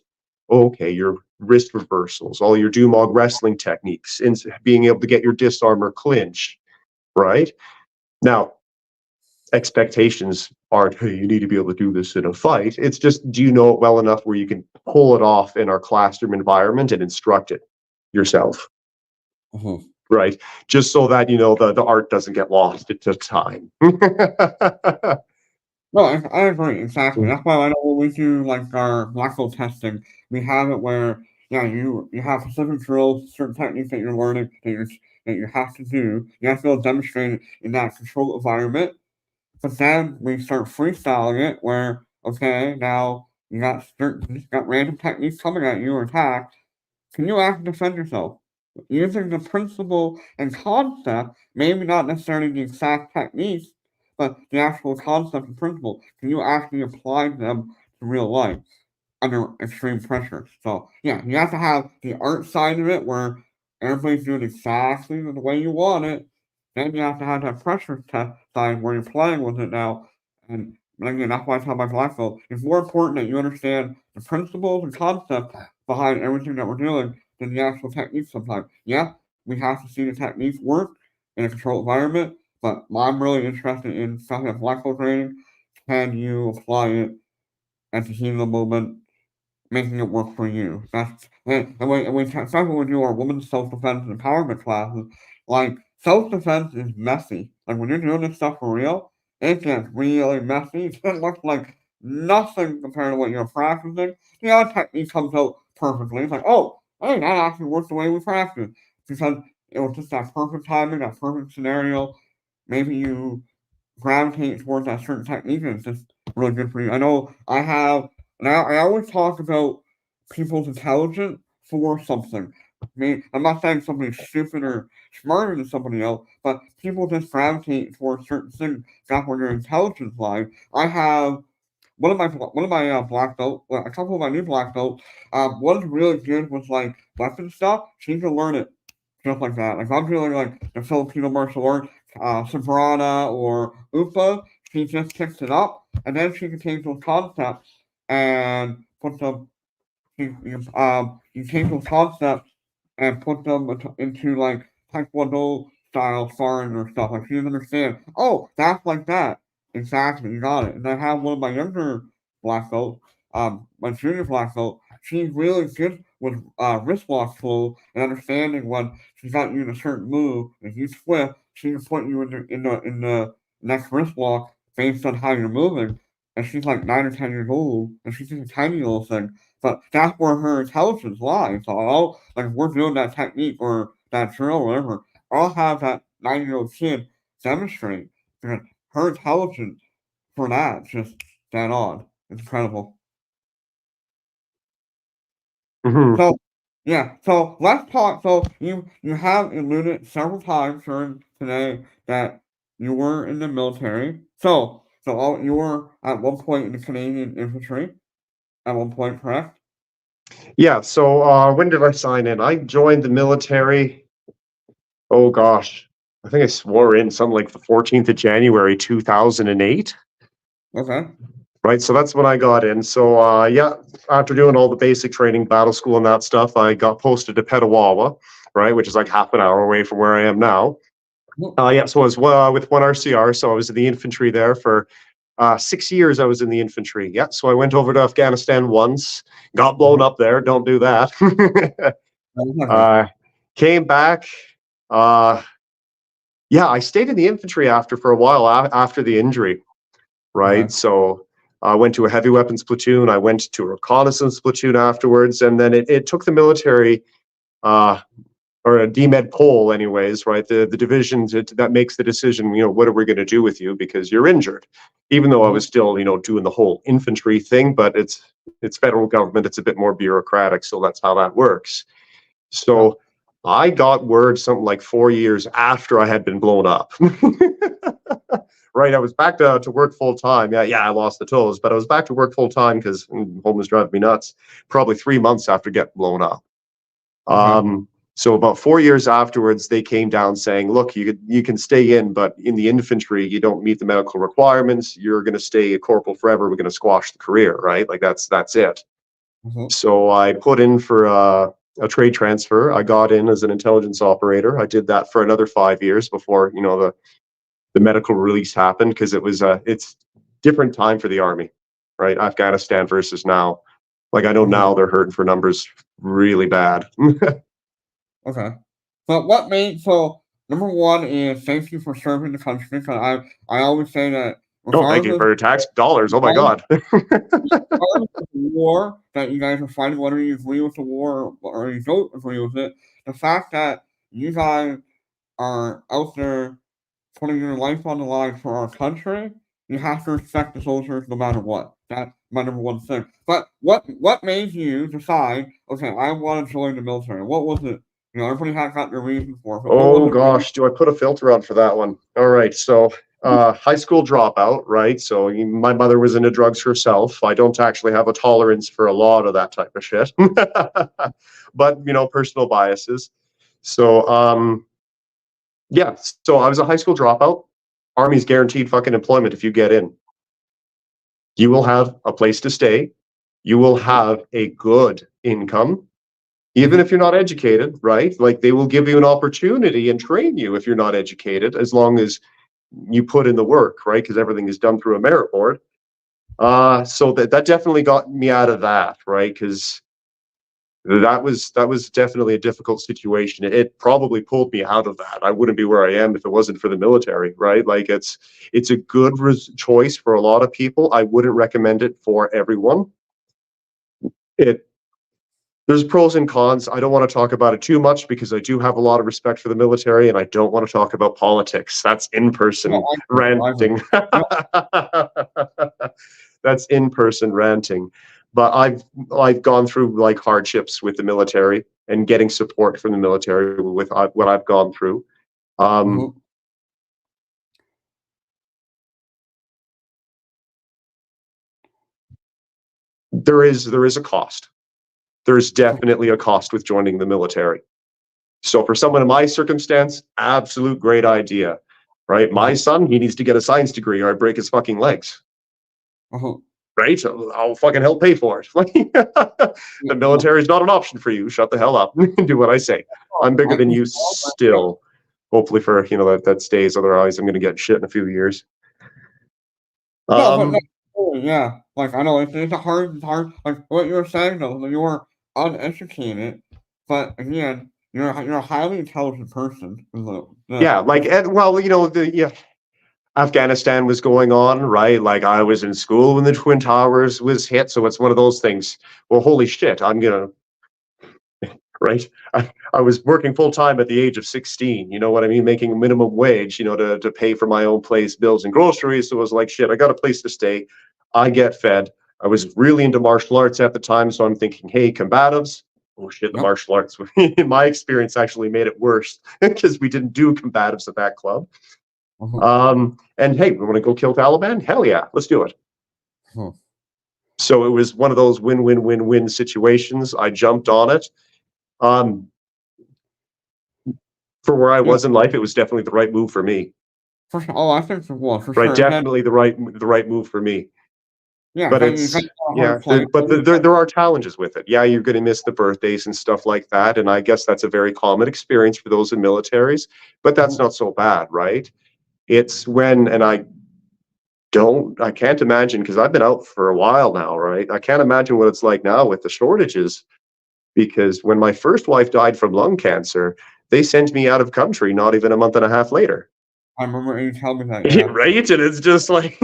okay, your wrist reversals, all your Dumog wrestling techniques, and being able to get your disarm or clinch, right? Now, expectations aren't, hey, you need to be able to do this in a fight. It's just, do you know it well enough where you can pull it off in our classroom environment and instruct it yourself, Mhm. right? Just so that, the art doesn't get lost into time. No, I agree, exactly. That's why I know when we do like our black hole testing, we have it where yeah, you have specific drills, certain techniques that you're learning that you have to do. You have to be able to demonstrate it in that controlled environment. But then we start freestyling it where okay, now you got random techniques coming at you or attack. Can you actually defend yourself? Using the principle and concept, maybe not necessarily the exact techniques, but the actual concept and principle. Can you actually apply them to real life under extreme pressure? So yeah, you have to have the art side of it where everybody's doing exactly the way you want it, then you have to have that pressure test side where you're playing with it now. And again, that's why I tell my black belt, it's more important that you understand the principles and concepts behind everything that we're doing than the actual techniques sometimes. Yeah, we have to see the techniques work in a controlled environment, but I'm really interested in stuff like black belt training. Can you apply it at the heat of the moment, making it work for you? Especially when we do our women's self-defense and empowerment classes, like, self-defense is messy. Like, when you're doing this stuff for real, it gets really messy. It looks like nothing compared to what you're practicing. The other technique comes out perfectly. It's like, oh, hey, that actually works the way we practice. Because it was just that perfect timing, that perfect scenario. Maybe you gravitate towards that certain technique and it's just really good for you. I know I have, and I always talk about people's intelligence for something. I mean, I'm not saying somebody's stupid or smarter than somebody else, but people just gravitate towards certain things. That's where their intelligence lies. I have one of my black belt, well, a couple of my new black belts. One's really good with like weapon stuff. She can learn it just like that. Like, if I'm doing like the Filipino martial art, Sabrana or Upa, she just picks it up, and then she can take those concepts and put them. You take those concepts and put them into like Taekwondo style sparring or stuff. Like, she doesn't understand. Oh, that's like that. Exactly, you got it. And I have one of my younger black belts, my junior black belt. She's really good with wrist lock flow and understanding when she's got you in a certain move. If you twist, she can put you in the next wrist lock based on how you're moving. And she's like 9 or 10 years old, and she's just a tiny little thing. But that's where her intelligence lies. So like, if we're doing that technique or that drill or whatever, I'll have that 9-year-old kid demonstrate because her intelligence for that just dead on. It's incredible. Mhm. So yeah, so let's talk. So you have alluded several times during today that you were in the military. You were at one point in the Canadian infantry at one point, correct? Yeah, so when did I sign in? I joined the military, oh gosh, I think I swore in something like the 14th of January 2008. Okay. Right, so that's when I got in. So yeah, after doing all the basic training, battle school and that stuff, I got posted to Petawawa, right, which is like half an hour away from where I am now. Yeah, so I was with 1 RCR, so I was in the infantry there for 6 years. I was in the infantry. Yeah, so I went over to Afghanistan once, got blown up there. Don't do that. uh, Came back. Uh, yeah, I stayed in the infantry after for a while after the injury, right? Okay. So I went to a heavy weapons platoon. I went to a reconnaissance platoon afterwards, and then it took the military, or a DMed poll, anyways, right? The division that makes the decision. What are we going to do with you because you're injured? Even though I was still, doing the whole infantry thing, but it's federal government. It's a bit more bureaucratic, so that's how that works. So I got word something like 4 years after I had been blown up. Right, I was back to work full time. Yeah, I lost the toes, but I was back to work full time because home was driving me nuts. Probably 3 months after getting blown up. So about 4 years afterwards, they came down saying, "Look, you can stay in, but in the infantry, you don't meet the medical requirements. You're going to stay a corporal forever. We're going to squash the career, right? Like that's it." So I put in for a trade transfer. I got in as an intelligence operator. I did that for another 5 years before the medical release happened, because it's different time for the army, right? Afghanistan versus now. Like, I know now they're hurting for numbers really bad. Okay. So number one is thank you for serving the country. Because I always say that Oh, thank you regardless for your tax dollars. Oh my regardless God. regardless of the war that you guys are fighting, whether you agree with the war or you don't agree with it, the fact that you guys are out there putting your life on the line for our country, you have to respect the soldiers no matter what. That's my number one thing. But what made you decide, okay, I want to join the military? What was it? Everybody has got their reason for it, but what was Oh it for you? gosh, do I put a filter on for that one? All right, so high school dropout, right? So my mother was into drugs herself. I don't actually have a tolerance for a lot of that type of shit, but personal biases. So, yeah, so I was a high school dropout. Army's guaranteed fucking employment if you get in. You will have a place to stay. You will have a good income, even if you're not educated, right? Like they will give you an opportunity and train you if you're not educated, as long as you put in the work, right? Because everything is done through a merit board. So that definitely got me out of that, right? Because that was definitely a difficult situation. It probably pulled me out of that. I wouldn't be where I am if it wasn't for the military, right? Like it's a good choice for a lot of people. I wouldn't recommend it for everyone. There's pros and cons. I don't want to talk about it too much because I do have a lot of respect for the military, and I don't want to talk about politics. That's in-person ranting. That's in-person ranting. But I've gone through like hardships with the military and getting support from the military with what I've gone through. There is a cost. There's definitely a cost with joining the military. So for someone in my circumstance, absolute great idea, right? My son, he needs to get a science degree or I break his fucking legs. Right? So I'll fucking help pay for it. The military is not an option for you. Shut the hell up and do what I say. I'm bigger than you still. Hopefully for, that stays. Otherwise, I'm going to get shit in a few years. Yeah, like I know it's hard. Like what you were saying though, you were uneducated, but again, you're a highly intelligent person. Yeah, like Afghanistan was going on, right? Like I was in school when the Twin Towers was hit, so it's one of those things. Well, holy shit, I'm gonna right. I was working full time at the age of 16. You know what I mean? Making a minimum wage, to pay for my own place, bills, and groceries. So it was like shit. I got a place to stay. I get fed. I was really into martial arts at the time, so I'm thinking, hey, combatives. Oh shit, the martial arts, in my experience, actually made it worse because we didn't do combatives at that club. And hey, we want to go kill Taliban? Hell yeah, let's do it. So it was one of those win-win-win-win situations. I jumped on it. For where I was in life, it was definitely the right move for me. I think so. Well, for right, sure. definitely the right move for me. Yeah, but there are challenges with it. Yeah, you're going to miss the birthdays and stuff like that, and I guess that's a very common experience for those in militaries. But that's not so bad, right? It's when, and I can't imagine, because I've been out for a while now, right? I can't imagine what it's like now with the shortages, because when my first wife died from lung cancer, they sent me out of country not even a month and a half later. I remember you telling me that. Yeah. Right? And it's just like,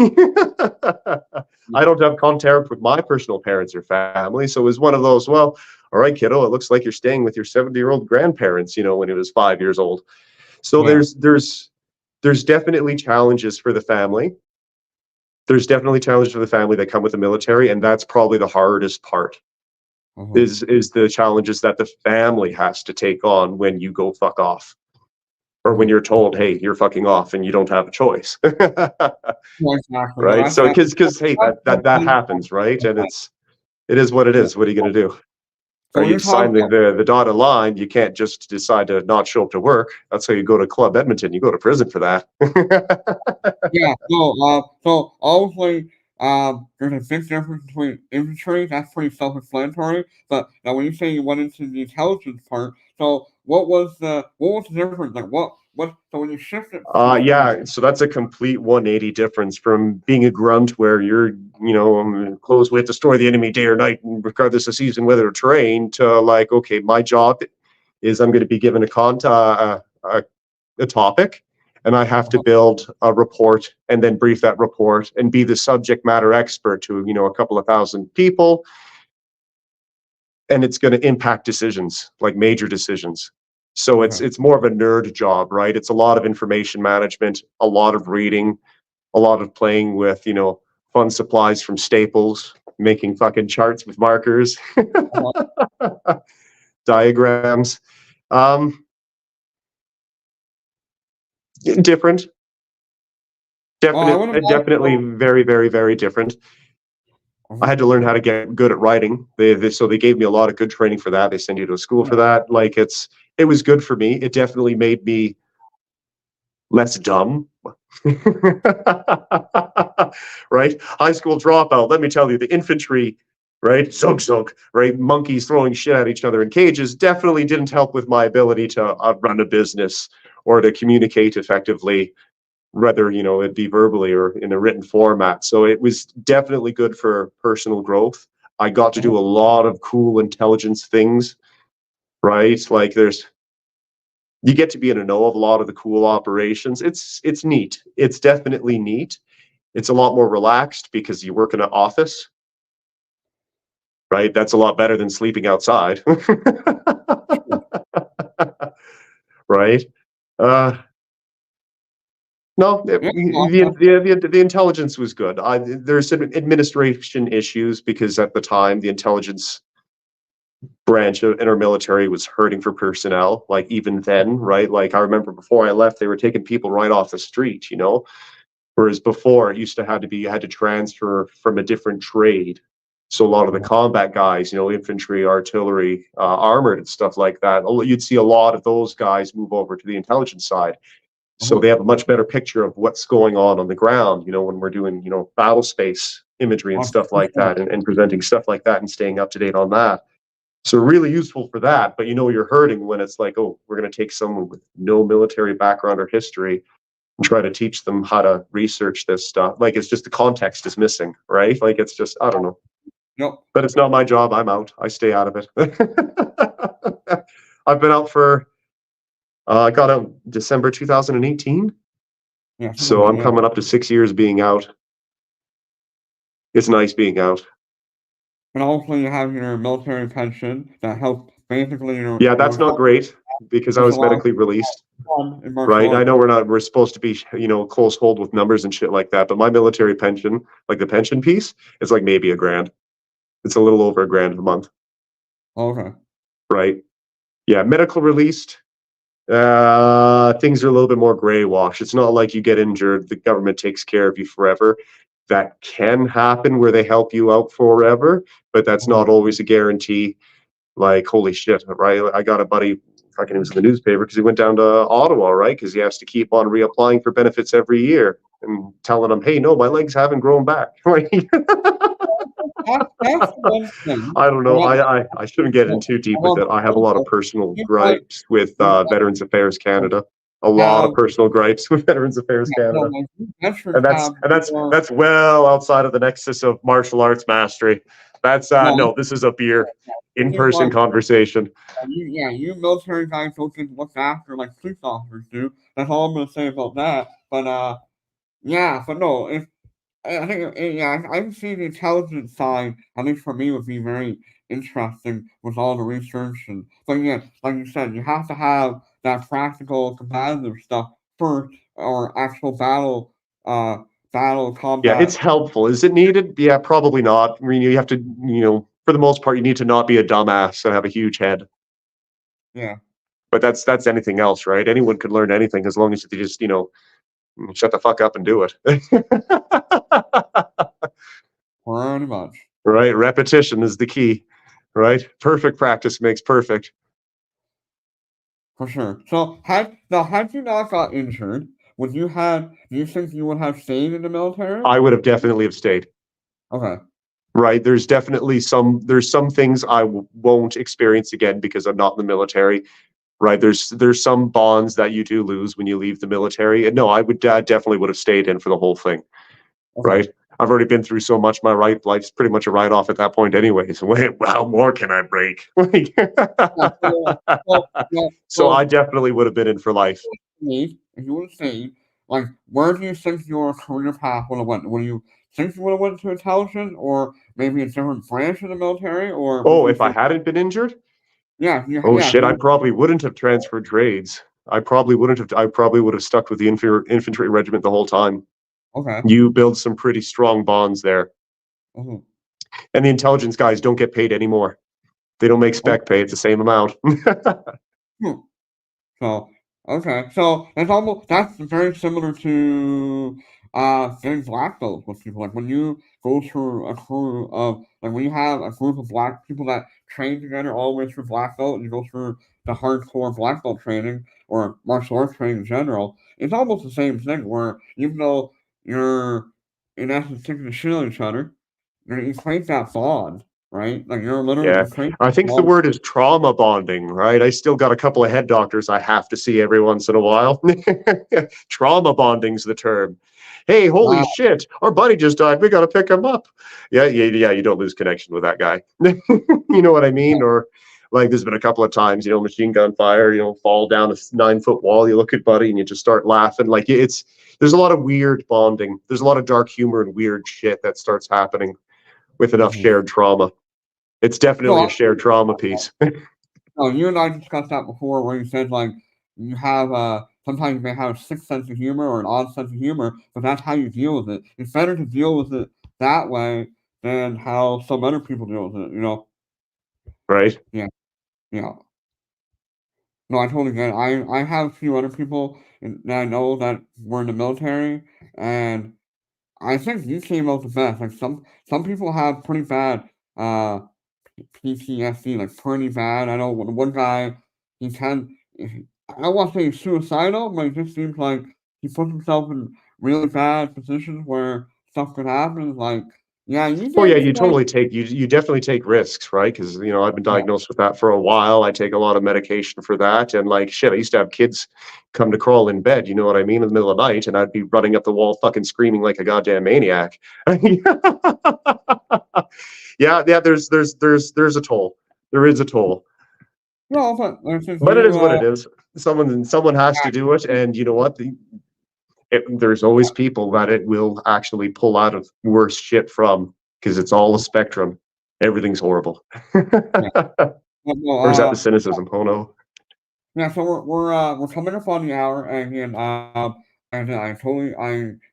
I don't have contact with my personal parents or family. So it was one of those, well, all right, kiddo, it looks like you're staying with your 70-year-old grandparents, when he was 5 years old. So there's definitely challenges for the family. There's definitely challenges for the family that come with the military. And that's probably the hardest part. Is the challenges that the family has to take on when you go fuck off, or when you're told, hey, you're fucking off and you don't have a choice. Exactly. Right? So because hey, that happens, right? And it is what it is. What are you going to do? So you sign the dotted line. You can't just decide to not show up to work. That's how you go to Club Edmonton. You go to prison for that. Yeah. So obviously, there's a big difference between infantry. That's pretty self-explanatory. But now, when you say you went into the intelligence part, so what was the difference? Like what? So when you shifted. Yeah. So that's a complete 180 difference from being a grunt, where you're, close with, destroy the enemy day or night, regardless of season, weather, or terrain, to like, okay, my job is I'm going to be given a topic, and I have to build a report and then brief that report and be the subject matter expert to, a couple of thousand people. And it's going to impact decisions, like major decisions. So it's more of a nerd job, right? It's a lot of information management, a lot of reading, a lot of playing with, fun supplies from Staples, making fucking charts with markers, diagrams. Different. Definitely very, very, very different. I had to learn how to get good at writing. So they gave me a lot of good training for that. They send you to a school for that. Like it's it was good for me. It definitely made me less dumb. Right? High school dropout. Let me tell you, the infantry, right? Zug zug, right? Monkeys throwing shit at each other in cages definitely didn't help with my ability to run a business or to communicate effectively, whether it be verbally or in a written format. So it was definitely good for personal growth. I got to do a lot of cool intelligence things, right? Like you get to be in a know of a lot of the cool operations. It's neat. It's definitely neat. It's a lot more relaxed because you work in an office, right? That's a lot better than sleeping outside. Right? Uh, no, Yeah, awesome. the intelligence was good. There's some administration issues because at the time the intelligence branch in our military was hurting for personnel. Like even then, right? Like I remember before I left, they were taking people right off the street. Whereas before it used to have to be you had to transfer from a different trade. So a lot of the combat guys, infantry, artillery, armored and stuff like that, you'd see a lot of those guys move over to the intelligence side. So they have a much better picture of what's going on the ground, when we're doing, battle space imagery and stuff like that and presenting stuff like that and staying up to date on that. So really useful for that. But you're hurting when it's like, oh, we're going to take someone with no military background or history and try to teach them how to research this stuff. Like it's just the context is missing, right? Like it's just, I don't know. Yep. But it's not my job. I'm out. I stay out of it. I've been out for, I got out December 2018. Yeah. So I'm coming up to 6 years being out. It's nice being out. And also you have your military pension that helps basically Yeah, that's not great because I was medically released. Right. I know we're supposed to be, close hold with numbers and shit like that. But my military pension, like the pension piece, is like maybe $1,000. It's a little over $1,000 a month. Okay. Right. Yeah. Medical released. Things are a little bit more gray wash. It's not like you get injured, the government takes care of you forever. That can happen where they help you out forever, but that's not always a guarantee. Like, holy shit, right? I got a buddy, fucking, he was in the newspaper because he went down to Ottawa, right? Because he has to keep on reapplying for benefits every year and telling them, hey, no, my legs haven't grown back. That's one thing. I don't know. I shouldn't get in too deep with it. I have a lot of personal gripes with Veterans Affairs Canada. A lot of personal gripes with Veterans Affairs Canada. And that's well outside of the nexus of martial arts mastery. That's no, this is a beer in-person conversation. You military guys don't get looked after like police officers do. That's all I'm gonna say about that. But no, I think I can see the intelligence side, at least for me, would be very interesting with all the research but yeah, like you said, you have to have that practical competitive stuff first or actual battle combat. Yeah, it's helpful. Is it needed? Yeah, probably not. I mean, you have to, for the most part, you need to not be a dumbass and have a huge head. Yeah. But that's anything else, right? Anyone can learn anything as long as they just, shut the fuck up and do it. Pretty much. Right? Repetition is the key, right? Perfect practice makes perfect. For sure. So had you not got injured, do you think you would have stayed in the military? I would have definitely have stayed. Okay. Right. There's definitely some things I won't experience again because I'm not in the military. Right. There's some bonds that you do lose when you leave the military. And no, I would definitely would have stayed in for the whole thing. Okay. Right. I've already been through so much. My life's pretty much a write-off at that point anyway. So how more can I break? So I definitely would have been in for life. If you would have stayed, like, where do you think your career path would have went? Would you think you would have went to intelligence or maybe a different branch of the military? Or if I hadn't been injured? Yeah. Shit, I probably wouldn't have transferred trades. I probably would have stuck with the infantry regiment the whole time. Okay. You build some pretty strong bonds there. Mm-hmm. And the intelligence guys don't get paid anymore. They don't make spec pay. It's the same amount. So, okay. So that's very similar to getting black belts with people. Like when you go through a crew of when you have a group of black people that train together all the way through black belt and you go through the hardcore black belt training or martial arts training in general, it's almost the same thing where even though you're in essence taking the shit on each other, you create that bond, right? Like you're literally Yeah, you create I think the bond. word is trauma bonding, right? I still got a couple of head doctors I have to see every once in a while. Trauma bonding's the term. Hey, holy Wow. shit, our buddy just died. We got to pick him up. Yeah, you don't lose connection with that guy. You know what I mean? Or like there's been a couple of times, machine gun fire, fall down a 9-foot wall. You look at buddy and you just start laughing. Like there's a lot of weird bonding. There's a lot of dark humor and weird shit that starts happening with enough Mhm. shared trauma. It's definitely a No, shared trauma piece. no, you and I discussed that before, where you said like you have sometimes you may have a sick sense of humor or an odd sense of humor, but that's how you deal with it. It's better to deal with it that way than how some other people deal with it. Right? Yeah, yeah. No, I totally get it. I have a few other people that I know that were in the military, and I think you came out the best. Like some people have pretty bad uh PTSD, like pretty bad. I know one guy, he can, I don't want to say he's suicidal, but it just seems like he puts himself in really bad positions where stuff could happen. Like, yeah, you Oh yeah, get like, you definitely take risks, right? Because I've been yeah, diagnosed with that for a while. I take a lot of medication for that, and like shit, I used to have kids come to crawl in bed. You know what I mean? In the middle of the night, and I'd be running up the wall, fucking screaming like a goddamn maniac. Yeah. There's a toll. There is a toll, no, but there's just but it is you, what it is. Someone has to do it, and you know what? There's always people that it will actually pull out of worse shit from because it's all a spectrum. Everything's horrible. yeah, well, Or is that the cynicism? Oh no. yeah, so we're coming up on the hour, and I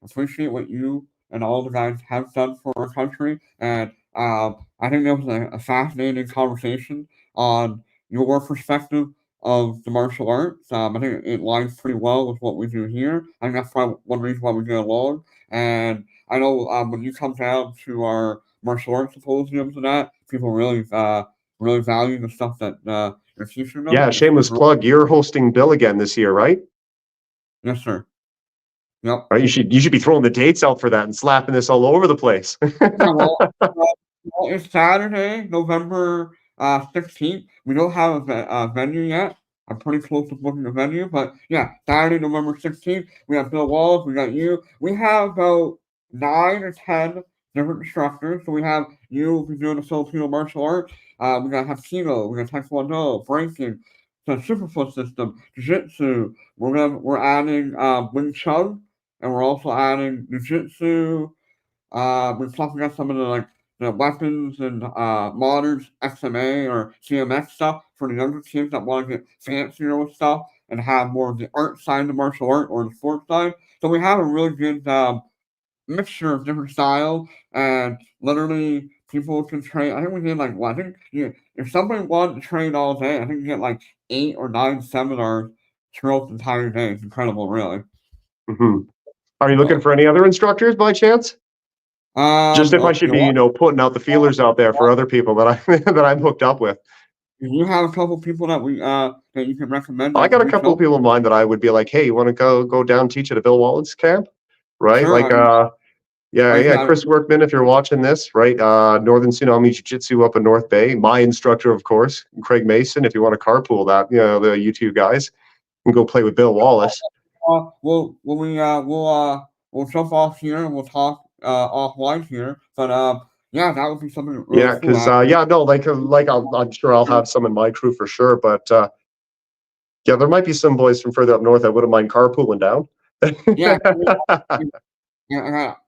appreciate what you and all the guys have done for our country, and I think that was a fascinating conversation on your perspective of the martial arts. I think it lines pretty well with what we do here. I think that's probably one reason why we get along. And I know when you come down to our martial arts symposiums and that, people really value the stuff that you're teaching them. Yeah, shameless plug. You're hosting Bill again this year, right? Yes, sir. Yep. Right. You should be throwing the dates out for that and slapping this all over the place. Yeah, well, it's Saturday, November 16th. We don't have a venue yet. I'm pretty close to booking a venue, but yeah, Saturday, November 16th. We have Bill Walls, we got you. We have about 9 or 10 different instructors. So we have you who's doing the Filipino martial arts. We got Hapkido, we got Taekwondo, breaking, the Superfoot system, Jiu-Jitsu. We're adding Wing Chun, and we're also adding Jiu-Jitsu. We've talked about some of the weapons and modern XMA or CMX stuff for the younger kids that want to get fancier with stuff and have more of the art side of the martial art or the sports side. So we have a really good mixture of different styles, and literally people can train. I think we did like I think if somebody wanted to train all day, I think you get like 8 or 9 seminars throughout the entire day. It's incredible, really. Hmm. Are you looking So, for any other instructors by chance? Just if I should you know be, what? putting out the feelers out there for other people that I that I'm hooked up with. If you have a couple people that you can recommend, I you can got a reach couple of out. people in mind that I would be like, hey, you want to go down teach at a Bill Wallace camp, right? Sure, Like, like I yeah, said, Chris Workman, if you're watching this, right? Northern Tsunami Jiu-Jitsu up in North Bay. My instructor, of course, Craig Mason. If you want to carpool that, the you two guys and go play with Bill Wallace. we'll jump off here and we'll talk offline here. But yeah, that would be something really Yeah, cool. because yeah, no, I'm sure I'll have some in my crew for sure, but yeah, there might be some boys from further up north I wouldn't mind carpooling down. Yeah,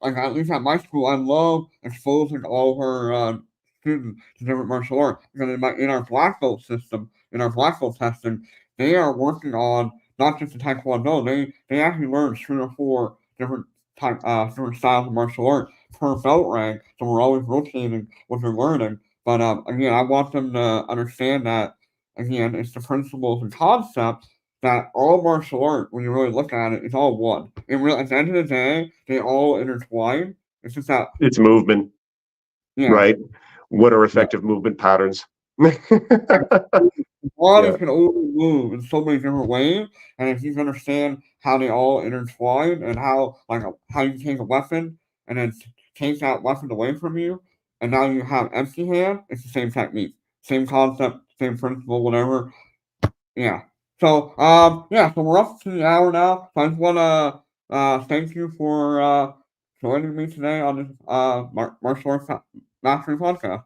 like at least at my school, I love exposing all of our students to different martial arts because in our black belt system, in our black belt testing, they are working on not just the taekwondo. They actually learn 3 or 4 different styles of martial art per belt rank. So we're always rotating what they're learning. But again, I want them to understand that again, it's the principles and concepts that all martial art, when you really look at it, it's all one. At the end of the day, they all intertwine. It's just that, It's movement, yeah, right? What are yeah, effective movement patterns? Body Yeah. can only move in so many different ways, and if you can understand how they all intertwine and how how you take a weapon and then take that weapon away from you, and now you have empty hand, it's the same technique, same concept, same principle, whatever. Yeah. So yeah, so we're up to the hour now. So I just wanna thank you for joining me today on this martial arts mastery podcast.